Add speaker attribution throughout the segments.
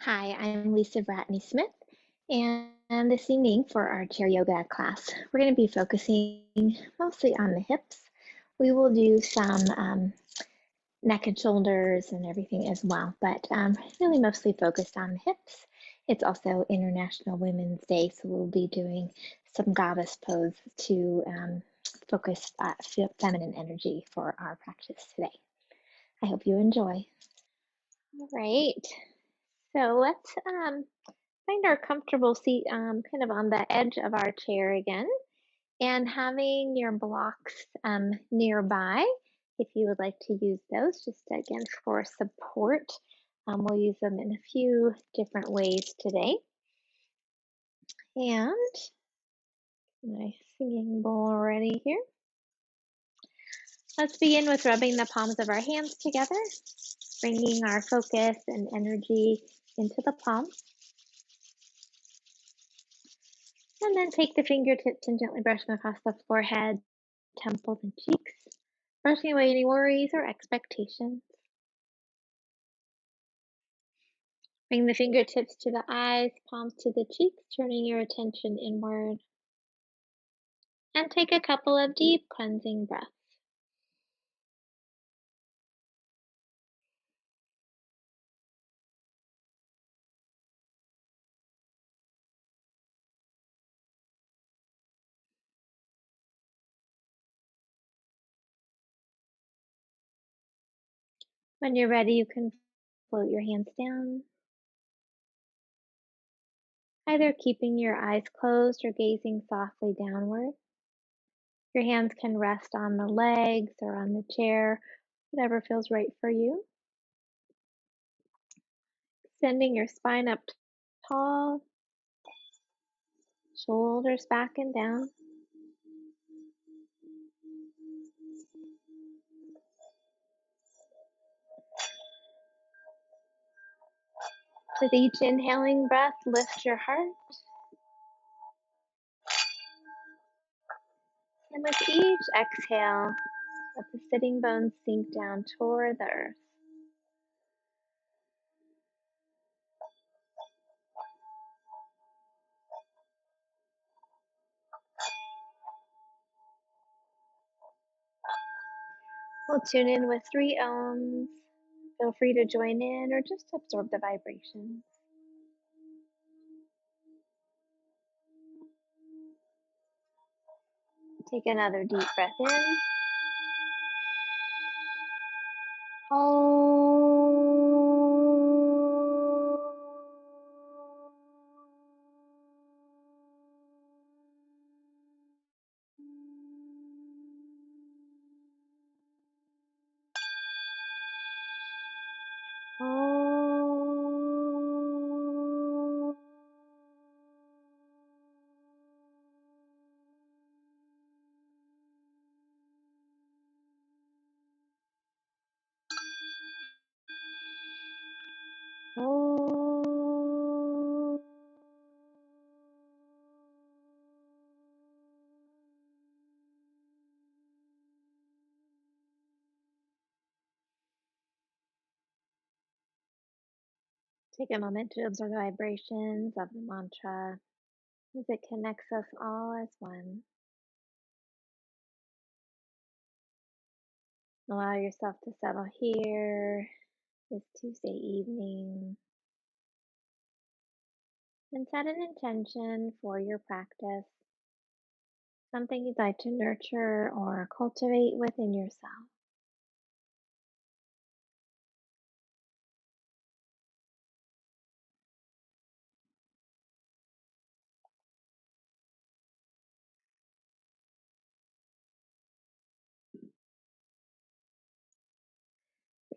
Speaker 1: Hi, I'm Lisa Vratny-Smith, and this evening for our chair yoga class, we're going to be focusing mostly on the hips. We will do some neck and shoulders and everything as well, but really mostly focused on the hips. It's also International Women's Day, so we'll be doing some goddess pose to focus feminine energy for our practice today. I hope you enjoy. All right. So let's find our comfortable seat kind of on the edge of our chair again, and having your blocks nearby if you would like to use those, just again for support. We'll use them in a few different ways today. And my singing bowl ready here. Let's begin with rubbing the palms of our hands together, bringing our focus and energy into the palms. And then take the fingertips and gently brush them across the forehead, temples, and cheeks, brushing away any worries or expectations. Bring the fingertips to the eyes, palms to the cheeks, turning your attention inward. And take a couple of deep cleansing breaths. When you're ready, you can float your hands down, either keeping your eyes closed or gazing softly downward. Your hands can rest on the legs or on the chair, whatever feels right for you. Sending your spine up tall, shoulders back and down. With each inhaling breath, lift your heart. And with each exhale, let the sitting bones sink down toward the earth. We'll tune in with 3 ohms. Feel free to join in or just absorb the vibrations. Take another deep breath in. Take a moment to observe the vibrations of the mantra as it connects us all as one. Allow yourself to settle here this Tuesday evening and set an intention for your practice, something you'd like to nurture or cultivate within yourself.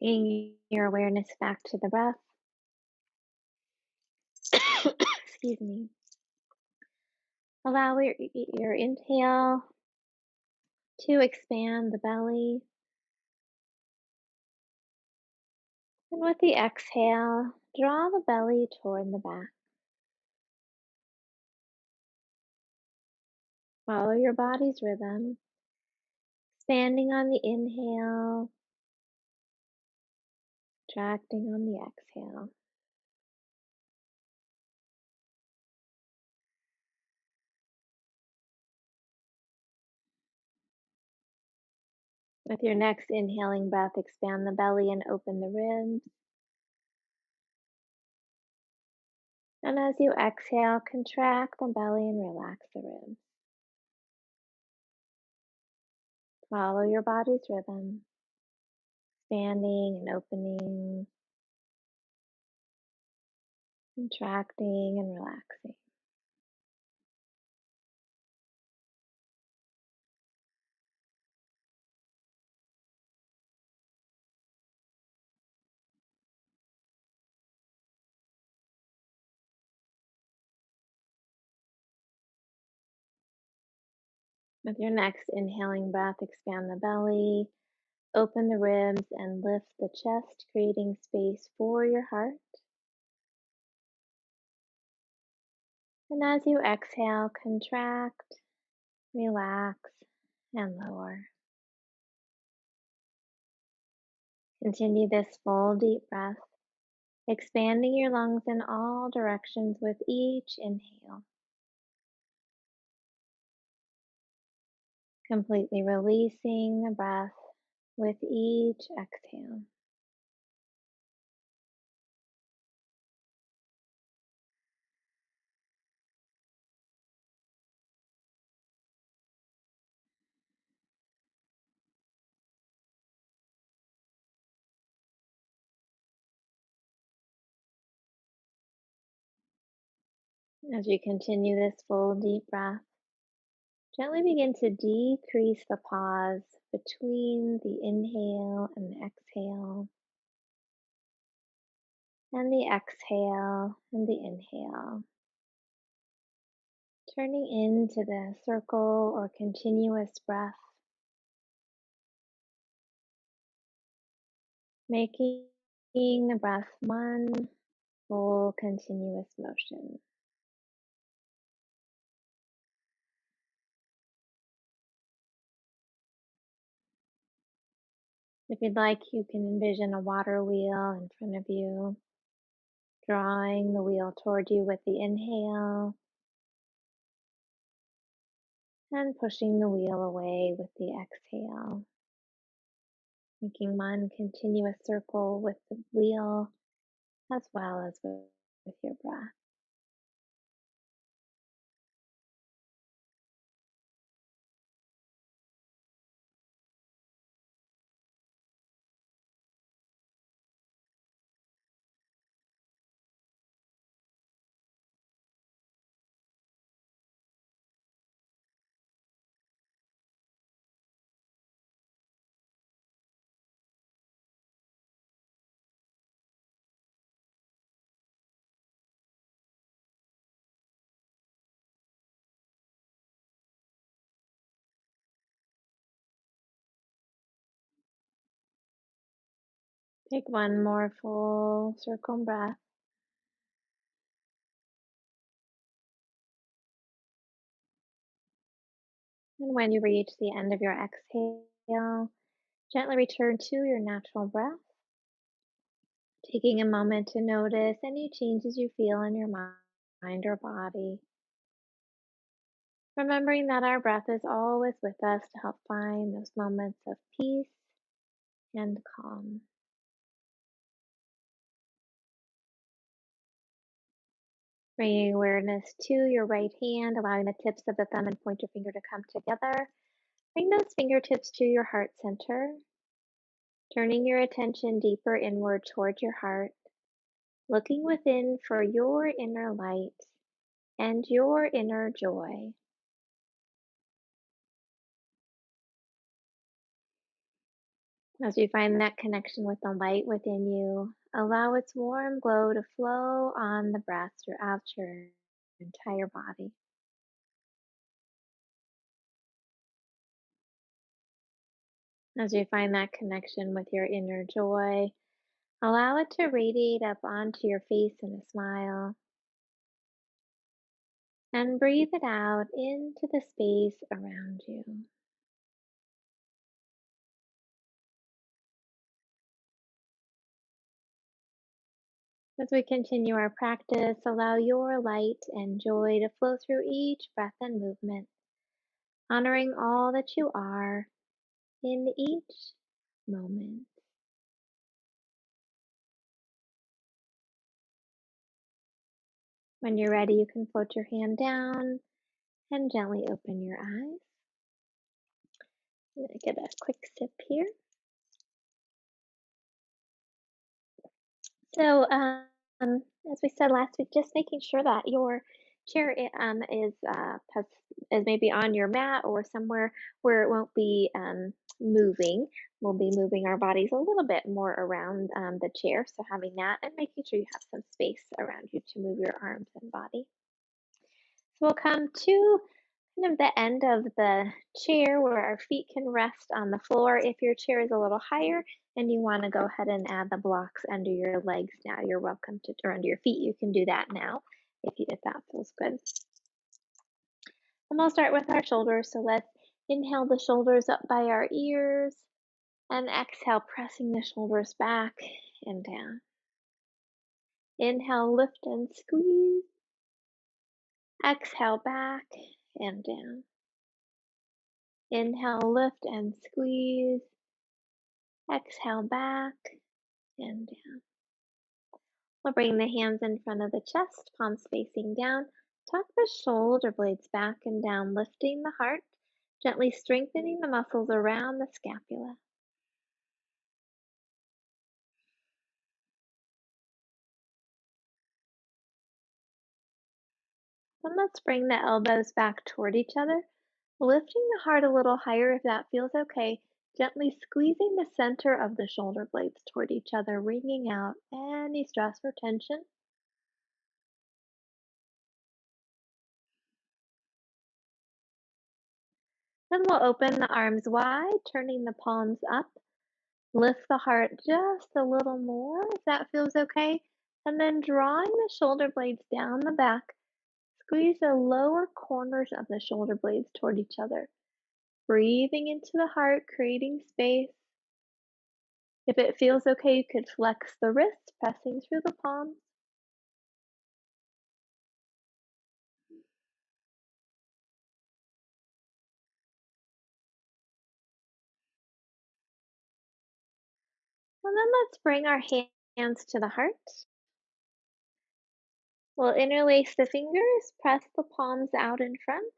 Speaker 1: Bringing your awareness back to the breath. Excuse me. Allow your inhale to expand the belly. And with the exhale, draw the belly toward the back. Follow your body's rhythm, expanding on the inhale, contracting on the exhale. With your next inhaling breath, expand the belly and open the ribs. And as you exhale, contract the belly and relax the ribs. Follow your body's rhythm, expanding and opening, contracting and relaxing. With your next inhaling breath, expand the belly, open the ribs, and lift the chest, creating space for your heart. And as you exhale, contract, relax, and lower. Continue this full deep breath, expanding your lungs in all directions with each inhale. Completely releasing the breath with each exhale. As you continue this full deep breath, gently begin to decrease the pause between the inhale and the exhale, and the exhale and the inhale, turning into the circle or continuous breath, making the breath one full continuous motion. If you'd like, you can envision a water wheel in front of you, drawing the wheel toward you with the inhale and pushing the wheel away with the exhale, making one continuous circle with the wheel as well as with your breath. Take one more full circle breath. And when you reach the end of your exhale, gently return to your natural breath, taking a moment to notice any changes you feel in your mind or body. Remembering that our breath is always with us to help find those moments of peace and calm. Bringing awareness to your right hand, allowing the tips of the thumb and pointer finger to come together. Bring those fingertips to your heart center, turning your attention deeper inward toward your heart, looking within for your inner light and your inner joy. As you find that connection with the light within you, allow its warm glow to flow on the breath throughout your entire body. As you find that connection with your inner joy, allow it to radiate up onto your face in a smile. And breathe it out into the space around you. As we continue our practice, allow your light and joy to flow through each breath and movement, honoring all that you are in each moment. When you're ready, you can float your hand down and gently open your eyes. I'm going to get a quick sip here. So, as we said last week, just making sure that your chair is maybe on your mat or somewhere where it won't be moving. We'll be moving our bodies a little bit more around the chair, so having that and making sure you have some space around you to move your arms and body. So we'll come to kind of the end of the chair where our feet can rest on the floor. If your chair is a little higher and you want to go ahead and add the blocks under your legs now, you're welcome to, or under your feet, you can do that now if that feels good. And we'll start with our shoulders. So let's inhale the shoulders up by our ears and exhale, pressing the shoulders back and down. Inhale, lift and squeeze. Exhale, back and down. Inhale, lift and squeeze. Exhale, back and down. We'll bring the hands in front of the chest, palms facing down. Tuck the shoulder blades back and down, lifting the heart, gently strengthening the muscles around the scapula. Then let's bring the elbows back toward each other, lifting the heart a little higher if that feels okay, gently squeezing the center of the shoulder blades toward each other, wringing out any stress or tension. Then we'll open the arms wide, turning the palms up. Lift the heart just a little more if that feels okay. And then drawing the shoulder blades down the back, squeeze the lower corners of the shoulder blades toward each other. Breathing into the heart, creating space. If it feels okay, you could flex the wrists, pressing through the palms. And then let's bring our hands to the heart. We'll interlace the fingers, press the palms out in front.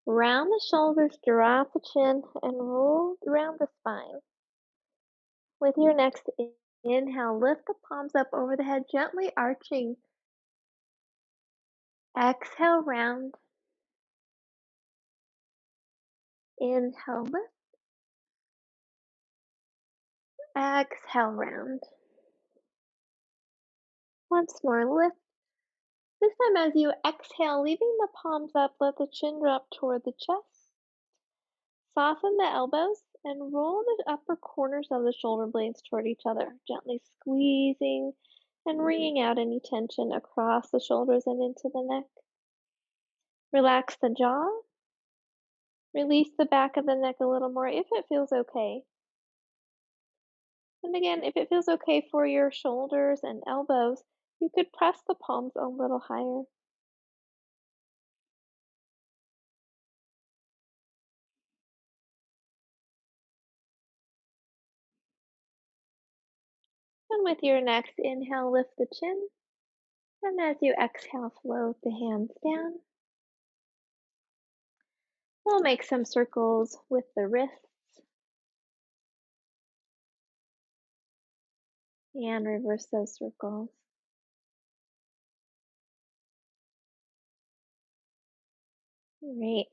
Speaker 1: Round the shoulders, drop the chin, and roll around the spine. With your next inhale, lift the palms up over the head, gently arching. Exhale, round. Inhale, lift. Exhale, round. Once more, lift. This time as you exhale, leaving the palms up, let the chin drop toward the chest. Soften the elbows and roll the upper corners of the shoulder blades toward each other, gently squeezing and wringing out any tension across the shoulders and into the neck. Relax the jaw. Release the back of the neck a little more if it feels okay. And again, if it feels okay for your shoulders and elbows, you could press the palms a little higher. And with your next inhale, lift the chin. And as you exhale, float the hands down. We'll make some circles with the wrists and reverse those circles. Great.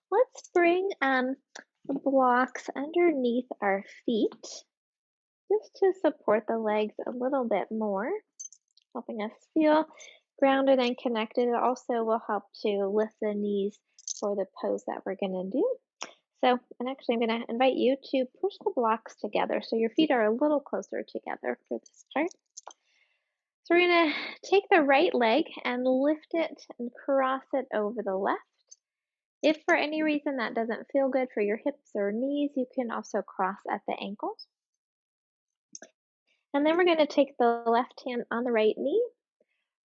Speaker 1: Let's bring the blocks underneath our feet just to support the legs a little bit more, helping us feel grounded and connected. It also will help to lift the knees for the pose that we're going to do. So, and actually I'm going to invite you to push the blocks together so your feet are a little closer together for this part. So we're going to take the right leg and lift it and cross it over the left. If for any reason that doesn't feel good for your hips or knees, you can also cross at the ankles. And then we're going to take the left hand on the right knee,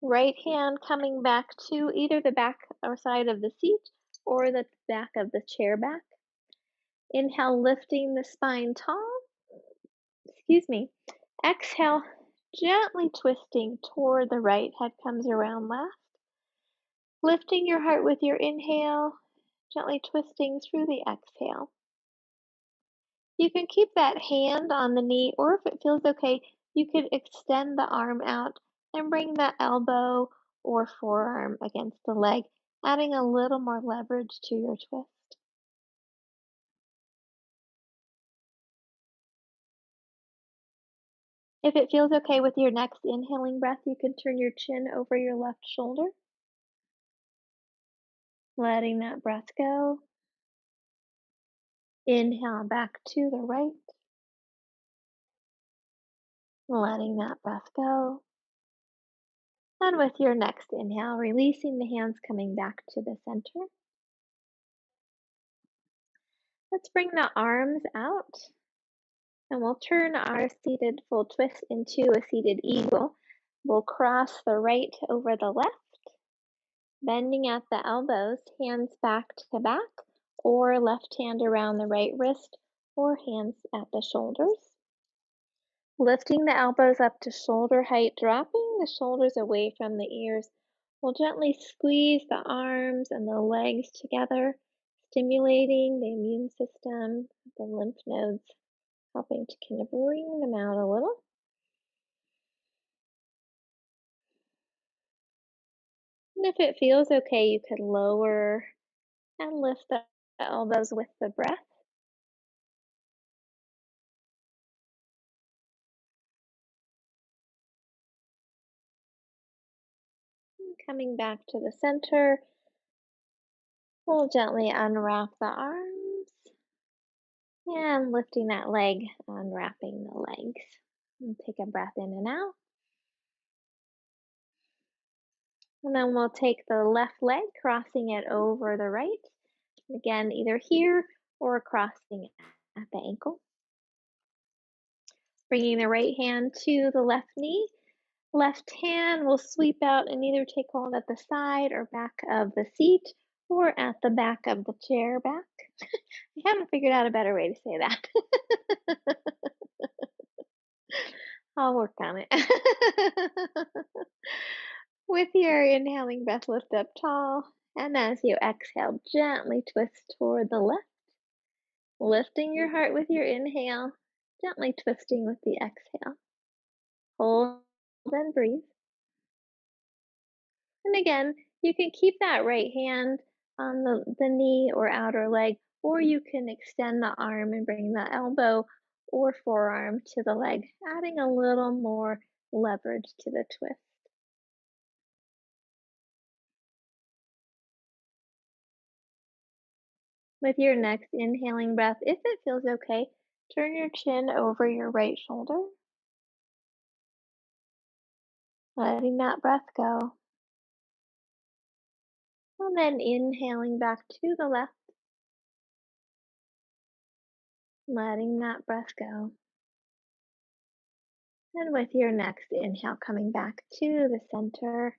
Speaker 1: right hand coming back to either the back or side of the seat or the back of the chair back. Inhale, lifting the spine tall. Excuse me. Exhale, gently twisting toward the right. Head comes around left. Lifting your heart with your inhale, gently twisting through the exhale. You can keep that hand on the knee, or if it feels okay, you could extend the arm out and bring the elbow or forearm against the leg, adding a little more leverage to your twist. If it feels okay with your next inhaling breath, you can turn your chin over your left shoulder, letting that breath go. Inhale back to the right, letting that breath go. And with your next inhale, releasing the hands coming back to the center. Let's bring the arms out and we'll turn our seated full twist into a seated eagle. We'll cross the right over the left, bending at the elbows, hands back to back, or left hand around the right wrist, or hands at the shoulders. Lifting the elbows up to shoulder height, dropping the shoulders away from the ears. We'll gently squeeze the arms and the legs together, stimulating the immune system, the lymph nodes, helping to kind of bring them out a little. And if it feels okay, you could lower and lift the elbows with the breath. And coming back to the center, we'll gently unwrap the arms and lifting that leg, unwrapping the legs. And take a breath in and out. And then we'll take the left leg, crossing it over the right. Again, either here or crossing at the ankle. Bringing the right hand to the left knee. Left hand will sweep out and either take hold at the side or back of the seat or at the back of the chair back. I haven't figured out a better way to say that. I'll work on it. With your inhaling breath, lift up tall. And as you exhale, gently twist toward the left. Lifting your heart with your inhale, gently twisting with the exhale. Hold and breathe. And again, you can keep that right hand on the knee or outer leg, or you can extend the arm and bring the elbow or forearm to the leg, adding a little more leverage to the twist. With your next inhaling breath, if it feels okay, turn your chin over your right shoulder, letting that breath go. And then inhaling back to the left, letting that breath go. And with your next inhale, coming back to the center,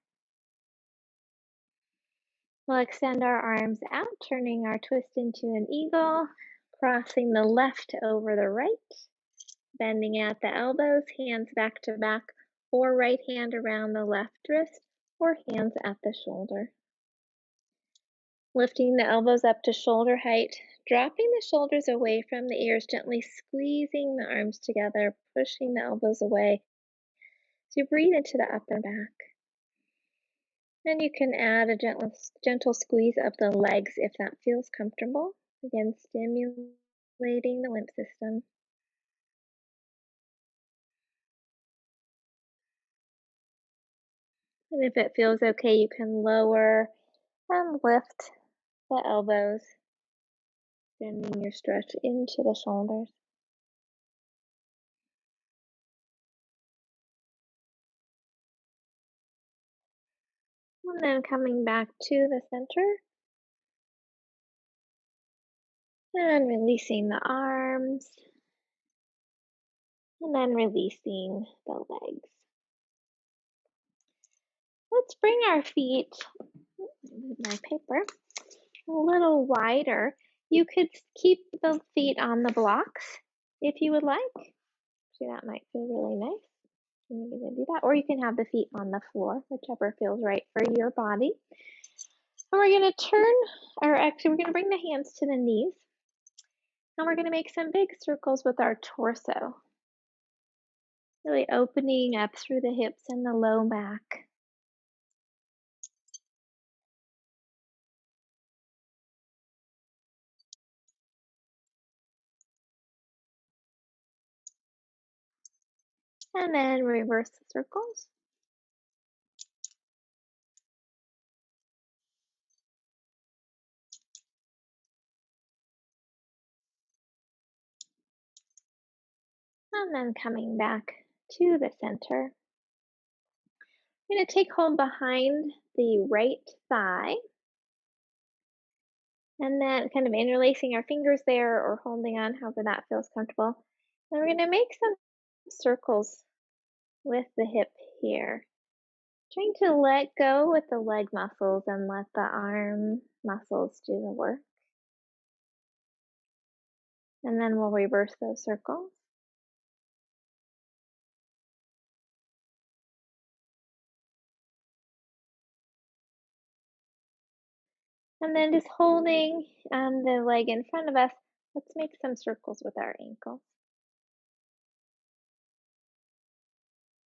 Speaker 1: we'll extend our arms out, turning our twist into an eagle, crossing the left over the right, bending at the elbows, hands back to back, or right hand around the left wrist, or hands at the shoulder. Lifting the elbows up to shoulder height, dropping the shoulders away from the ears, gently squeezing the arms together, pushing the elbows away. So you breathe into the upper back. And you can add a gentle squeeze of the legs if that feels comfortable. Again, stimulating the lymph system. And if it feels okay, you can lower and lift the elbows, bending your stretch into the shoulders. And then coming back to the center and releasing the arms and then releasing the legs. Let's bring our feet, move my paper, a little wider You could keep the feet on the blocks if you would like. So that might feel really nice. I'm going to do that. Or you can have the feet on the floor, whichever feels right for your body. And we're going to turn, or actually, we're going to bring the hands to the knees. And we're going to make some big circles with our torso. Really opening up through the hips and the low back. And then reverse the circles. And then coming back to the center. I'm going to take hold behind the right thigh. And then kind of interlacing our fingers there or holding on, however that feels comfortable. And we're going to make some circles with the hip here. Trying to let go with the leg muscles and let the arm muscles do the work. And then we'll reverse those circles. And then just holding the leg in front of us, let's make some circles with our ankles.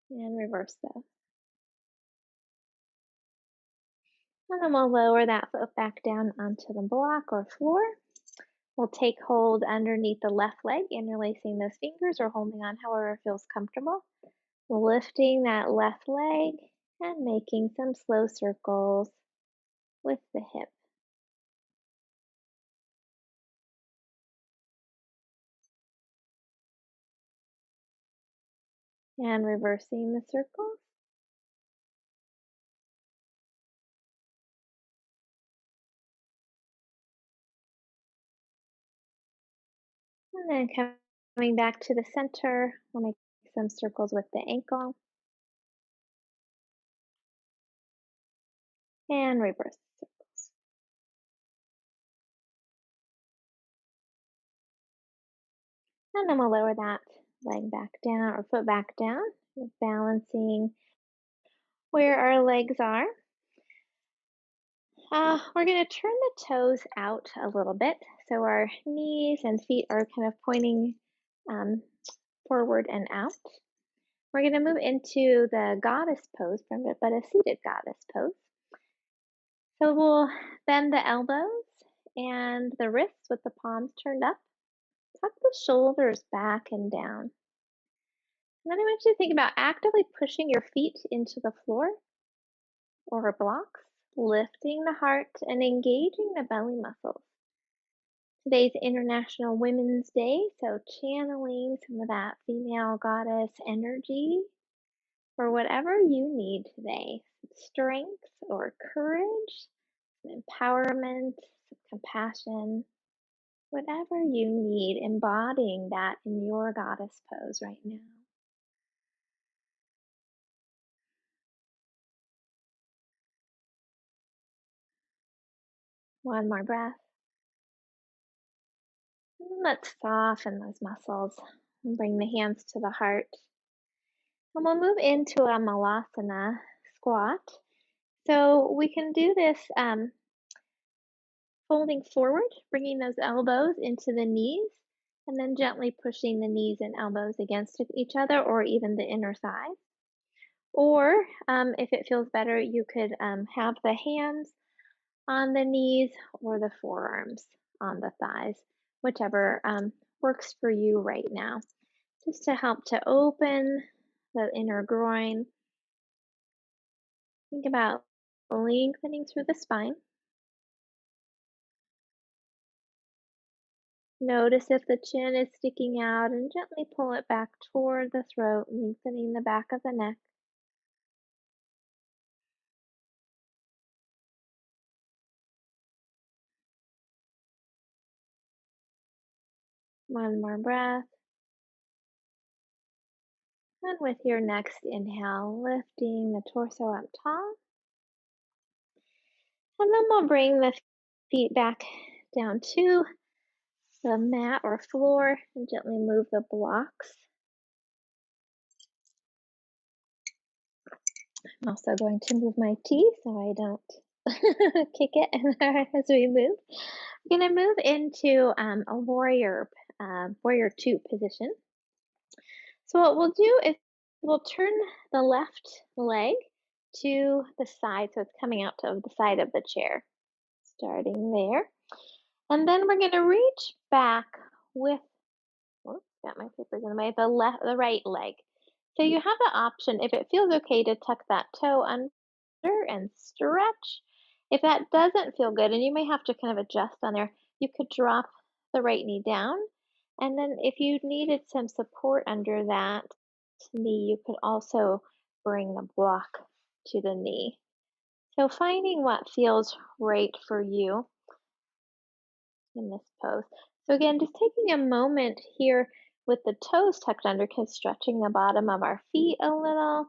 Speaker 1: And reverse that. And then we'll lower that foot back down onto the block or floor. We'll take hold underneath the left leg, interlacing those fingers or holding on however feels comfortable. Lifting that left leg and making some slow circles with the hip. And reversing the circles. And then coming back to the center, we'll make some circles with the ankle. And reverse the circles. And then we'll lower that leg back down or foot back down, balancing where our legs are. We're going to turn the toes out a little bit. So our knees and feet are kind of pointing forward and out. We're going to move into the goddess pose, but a seated goddess pose. So we'll bend the elbows and the wrists with the palms turned up. Tuck the shoulders back and down. And then I want you to think about actively pushing your feet into the floor or blocks, lifting the heart and engaging the belly muscles. Today's International Women's Day, so channeling some of that female goddess energy for whatever you need today. Strength or courage, empowerment, compassion, whatever you need, embodying that in your goddess pose right now. One more breath. Let's soften those muscles and bring the hands to the heart. And we'll move into a Malasana Squat. So we can do this folding forward, bringing those elbows into the knees, and then gently pushing the knees and elbows against each other or even the inner thighs. Or if it feels better, you could have the hands on the knees or the forearms on the thighs, whichever works for you right now, just to help to open the inner groin. Think about lengthening through the spine. Notice if the chin is sticking out and gently pull it back toward the throat, lengthening the back of the neck. One more breath. And with your next inhale, lifting the torso up top. And then we'll bring the feet back down too. the mat or floor and gently move the blocks. I'm also going to move my tea so I don't kick it as we move. I'm going to move into a warrior two position. So what we'll do is we'll turn the left leg to the side so it's coming out to the side of the chair, starting there. And then we're going to reach back with, got my papers in the way, the right leg. So you have the option, if it feels okay, to tuck that toe under and stretch. If that doesn't feel good, and you may have to kind of adjust on there, you could drop the right knee down. And then if you needed some support under that knee, you could also bring the block to the knee. So finding what feels right for you in this pose. So again, just taking a moment here with the toes tucked under, because stretching the bottom of our feet a little.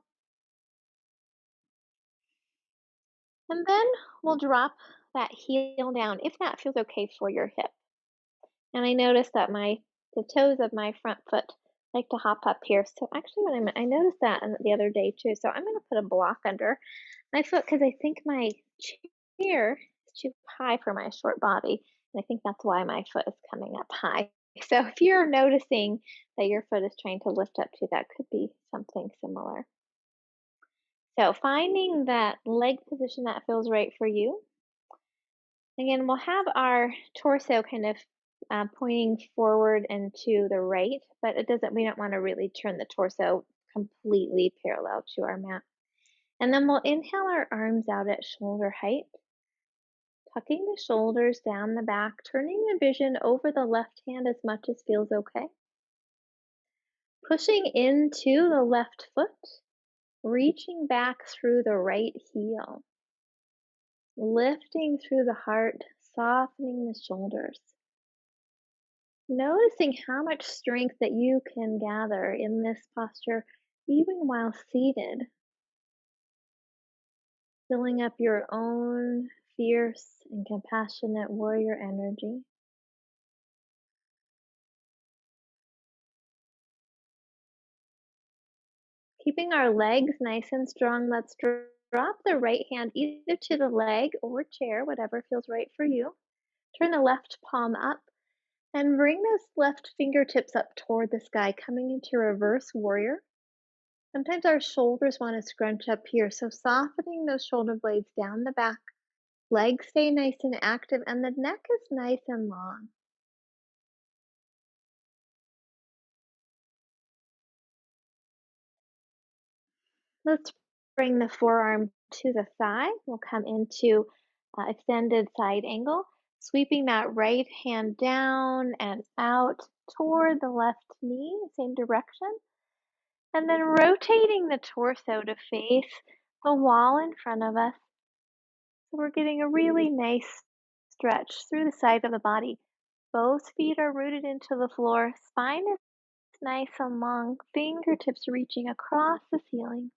Speaker 1: And then we'll drop that heel down if that feels okay for your hip. And I noticed that the toes of my front foot like to hop up here. So actually I noticed that the other day too. So I'm going to put a block under my foot because I think my chair is too high for my short body. And I think that's why my foot is coming up high. So if you're noticing that your foot is trying to lift up too, that could be something similar. So finding that leg position that feels right for you. Again, we'll have our torso kind of pointing forward and to the right, but we don't want to really turn the torso completely parallel to our mat. And then we'll inhale our arms out at shoulder height, tucking the shoulders down the back, turning the vision over the left hand as much as feels okay. Pushing into the left foot, reaching back through the right heel. Lifting through the heart, softening the shoulders. Noticing how much strength that you can gather in this posture, even while seated. Filling up your own fierce and compassionate warrior energy. Keeping our legs nice and strong, let's drop the right hand either to the leg or chair, whatever feels right for you. Turn the left palm up and bring those left fingertips up toward the sky, coming into reverse warrior. Sometimes our shoulders want to scrunch up here, so softening those shoulder blades down the back. Legs stay nice and active, and the neck is nice and long. Let's bring the forearm to the thigh. We'll come into extended side angle, sweeping that right hand down and out toward the left knee, same direction. And then rotating the torso to face the wall in front of us. So we're getting a really nice stretch through the side of the body. Both feet are rooted into the floor. Spine is nice and long. Fingertips reaching across the ceiling.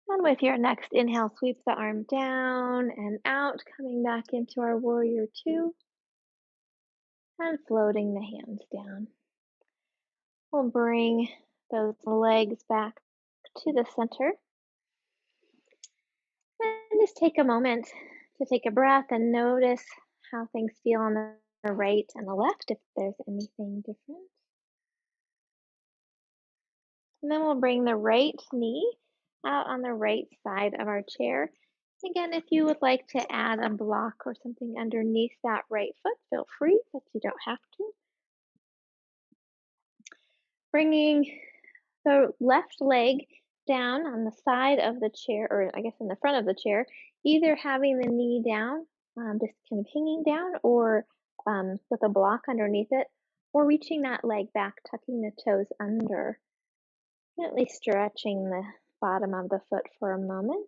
Speaker 1: And with your next inhale, sweep the arm down and out, coming back into our warrior two. And floating the hands down. We'll bring those legs back to the center. And just take a moment to take a breath and notice how things feel on the right and the left, if there's anything different. And then we'll bring the right knee out on the right side of our chair. Again, if you would like to add a block or something underneath that right foot, feel free, but you don't have to. Bringing the left leg down on the side of the chair, or I guess in the front of the chair, either having the knee down, just kind of hanging down, or with a block underneath it, or reaching that leg back, tucking the toes under, gently stretching the bottom of the foot for a moment.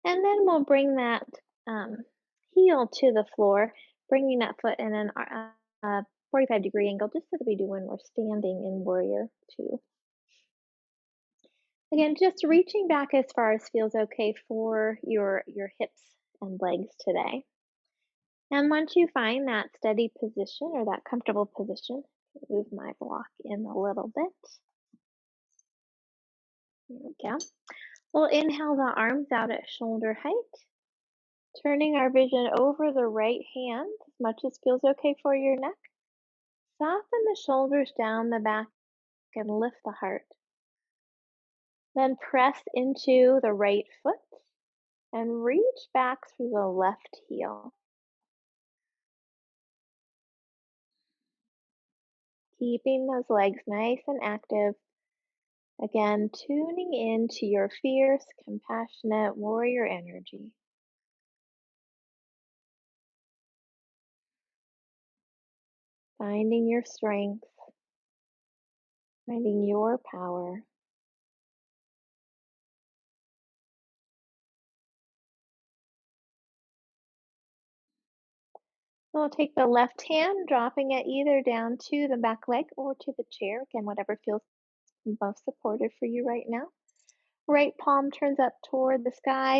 Speaker 1: And then we'll bring that heel to the floor, bringing that foot in 45-degree angle, just as we do when we're standing in warrior two. Again, just reaching back as far as feels okay for your hips and legs today. And once you find that steady position or that comfortable position, move my block in a little bit. There we go. We'll inhale the arms out at shoulder height, turning our vision over the right hand as much as feels okay for your neck. Soften the shoulders down the back and lift the heart. Then press into the right foot and reach back through the left heel. Keeping those legs nice and active. Again, tuning into your fierce, compassionate warrior energy. Finding your strength, finding your power. We'll take the left hand, dropping it either down to the back leg or to the chair. Again, whatever feels most supportive for you right now. Right palm turns up toward the sky,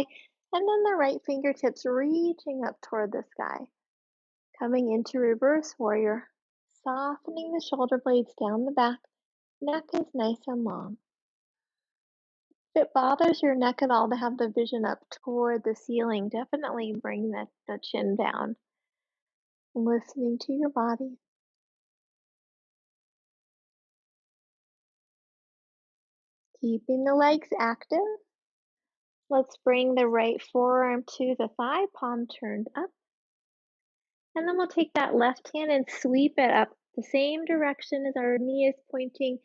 Speaker 1: and then the right fingertips reaching up toward the sky. Coming into reverse warrior, softening the shoulder blades down the back. Neck is nice and long. If it bothers your neck at all to have the vision up toward the ceiling, definitely bring the chin down. Listening to your body. Keeping the legs active. Let's bring the right forearm to the thigh, palm turned up. And then we'll take that left hand and sweep it up the same direction as our knee is pointing.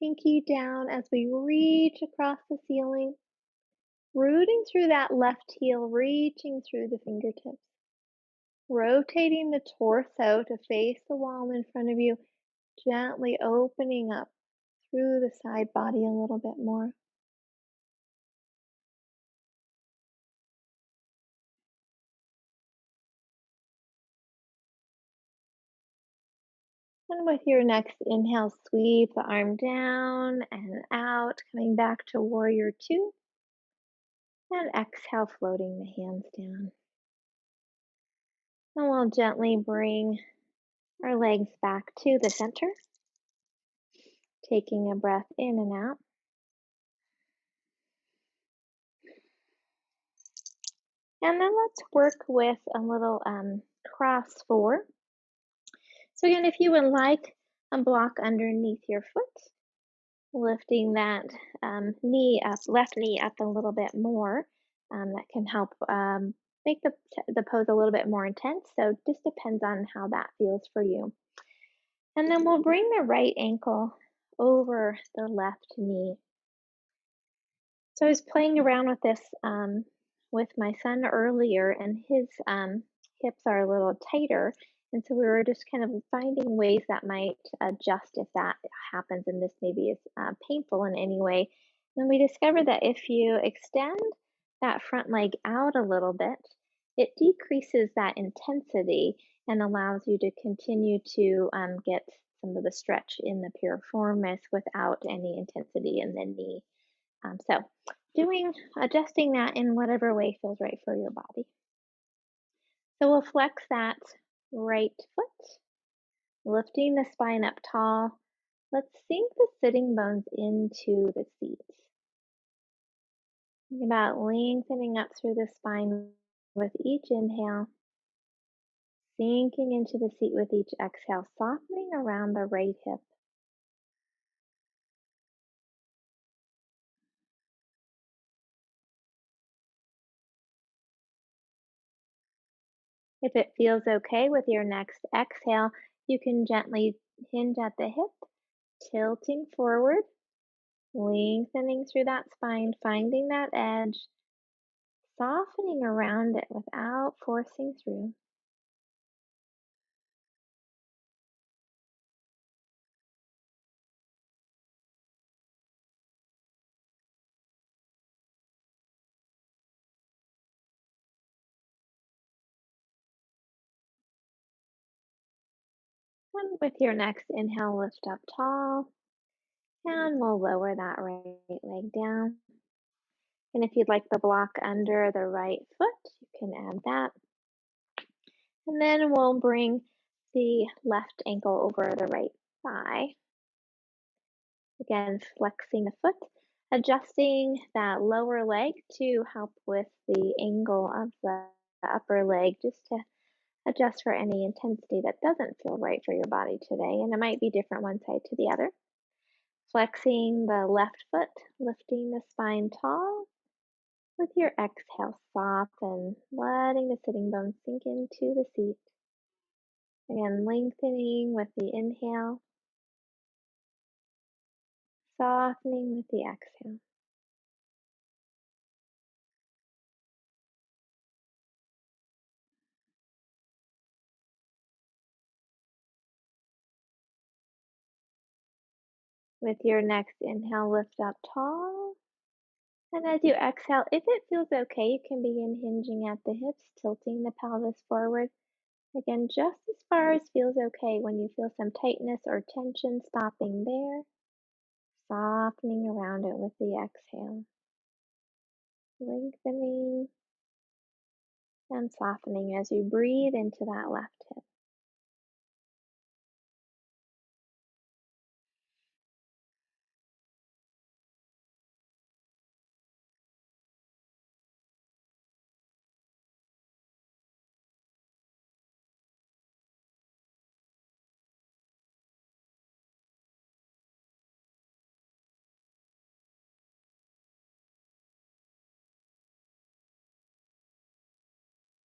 Speaker 1: Pinky down as we reach across the ceiling. Rooting through that left heel, reaching through the fingertips. Rotating the torso to face the wall in front of you, gently opening up through the side body a little bit more. And with your next inhale, sweep the arm down and out, coming back to warrior two. And exhale, floating the hands down. And we'll gently bring our legs back to the center, taking a breath in and out. And then let's work with a little cross four. So again, if you would like a block underneath your foot, lifting that knee up, left knee up a little bit more, that can help make the pose a little bit more intense. So just depends on how that feels for you. And then we'll bring the right ankle over the left knee. So I was playing around with this with my son earlier, and his hips are a little tighter. And so we were just kind of finding ways that might adjust if that happens, and this maybe is painful in any way. And we discovered that if you extend that front leg out a little bit, it decreases that intensity and allows you to continue to get some of the stretch in the piriformis without any intensity in the knee. So adjusting that in whatever way feels right for your body. So we'll flex that right foot, lifting the spine up tall. Let's sink the sitting bones into the seat. Think about lengthening up through the spine with each inhale, sinking into the seat with each exhale, softening around the right hip. If it feels okay with your next exhale, you can gently hinge at the hip, tilting forward, lengthening through that spine, finding that edge, softening around it without forcing through. And with your next inhale, lift up tall, and we'll lower that right leg down. And if you'd like the block under the right foot, you can add that. And then we'll bring the left ankle over the right thigh. Again, flexing the foot, adjusting that lower leg to help with the angle of the upper leg, just to adjust for any intensity that doesn't feel right for your body today. And it might be different one side to the other. Flexing the left foot, lifting the spine tall. With your exhale, soften, letting the sitting bones sink into the seat. Again, lengthening with the inhale, softening with the exhale. With your next inhale, lift up tall. And as you exhale, if it feels okay, you can begin hinging at the hips, tilting the pelvis forward. Again, just as far as feels okay. When you feel some tightness or tension, stopping there, softening around it with the exhale. Lengthening and softening as you breathe into that left hip.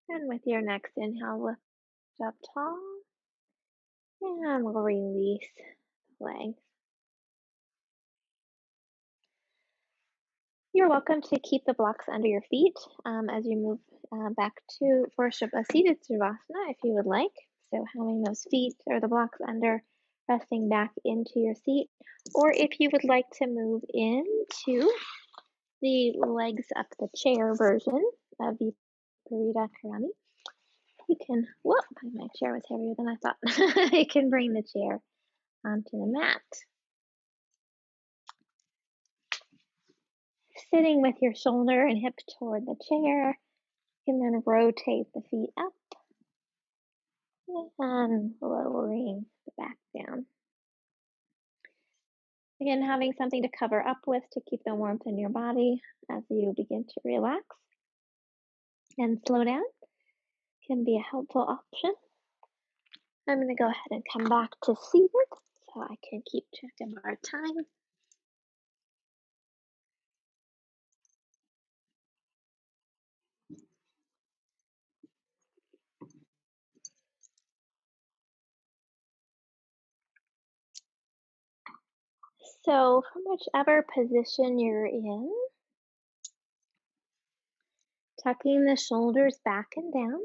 Speaker 1: And with your next inhale, lift up tall. And we'll release the legs. You're welcome to keep the blocks under your feet as you move back to for a seated Shavasana if you would like. So having those feet or the blocks under, resting back into your seat. Or if you would like to move into the legs up the chair version of the Viparita Karani, you can, whoop, my chair was heavier than I thought. You can bring the chair onto the mat. Sitting with your shoulder and hip toward the chair, you can then rotate the feet up and lowering the back down. Again, having something to cover up with to keep the warmth in your body as you begin to relax and slow down can be a helpful option. I'm going to go ahead and come back to seated so I can keep track of our time. So from whichever position you're in, tucking the shoulders back and down.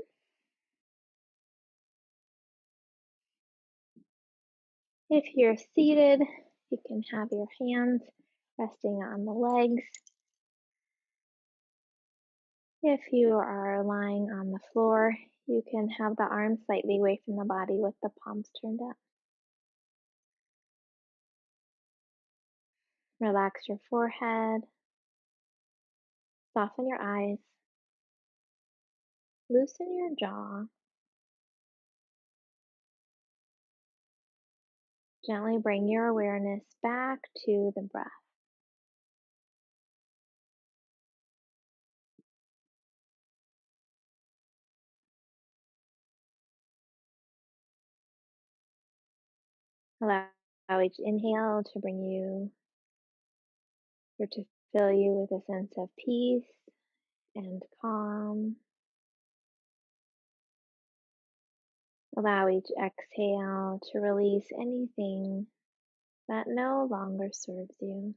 Speaker 1: If you're seated, you can have your hands resting on the legs. If you are lying on the floor, you can have the arms slightly away from the body with the palms turned up. Relax your forehead, soften your eyes, loosen your jaw. Gently bring your awareness back to the breath. Allow each inhale to bring you or to fill you with a sense of peace and calm. Allow each exhale to release anything that no longer serves you.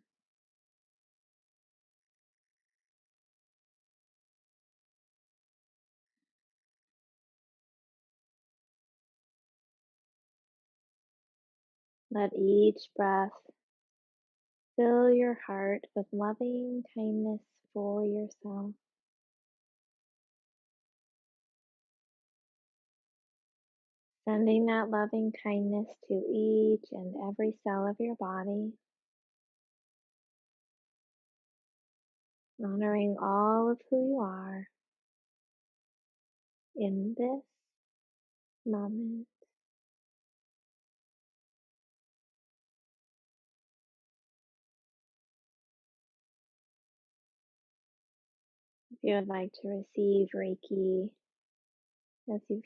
Speaker 1: Let each breath fill your heart with loving kindness for yourself. Sending that loving kindness to each and every cell of your body, honoring all of who you are in this moment. If you would like to receive Reiki as you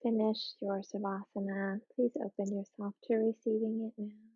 Speaker 1: finish your Savasana, please open yourself to receiving it now.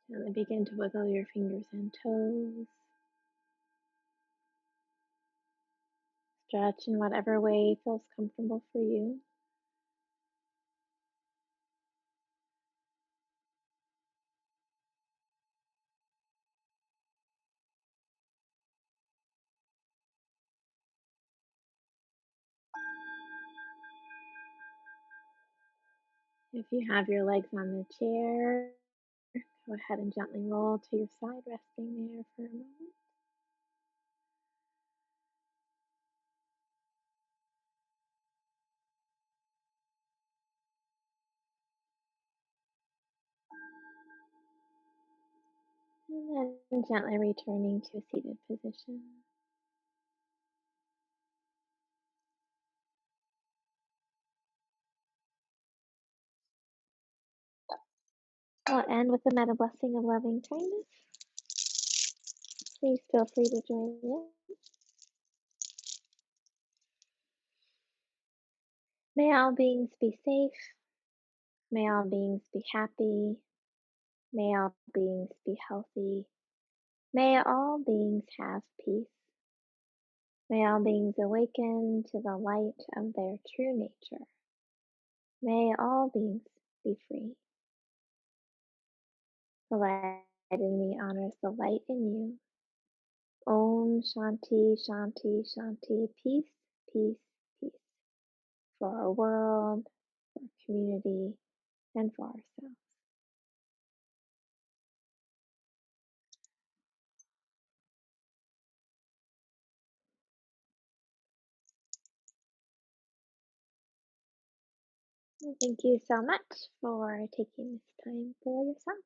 Speaker 1: Gently begin to wiggle your fingers and toes. Stretch in whatever way feels comfortable for you. If you have your legs on the chair, go ahead and gently roll to your side, resting there for a moment. And then gently returning to a seated position. I'll end with a metta blessing of loving kindness. Please feel free to join in. May all beings be safe. May all beings be happy. May all beings be healthy. May all beings have peace. May all beings awaken to the light of their true nature. May all beings be free. The light in me honors the light in you. Om Shanti, Shanti, Shanti. Peace, peace, peace. For our world, for our community, and for ourselves. Well, thank you so much for taking this time for yourself.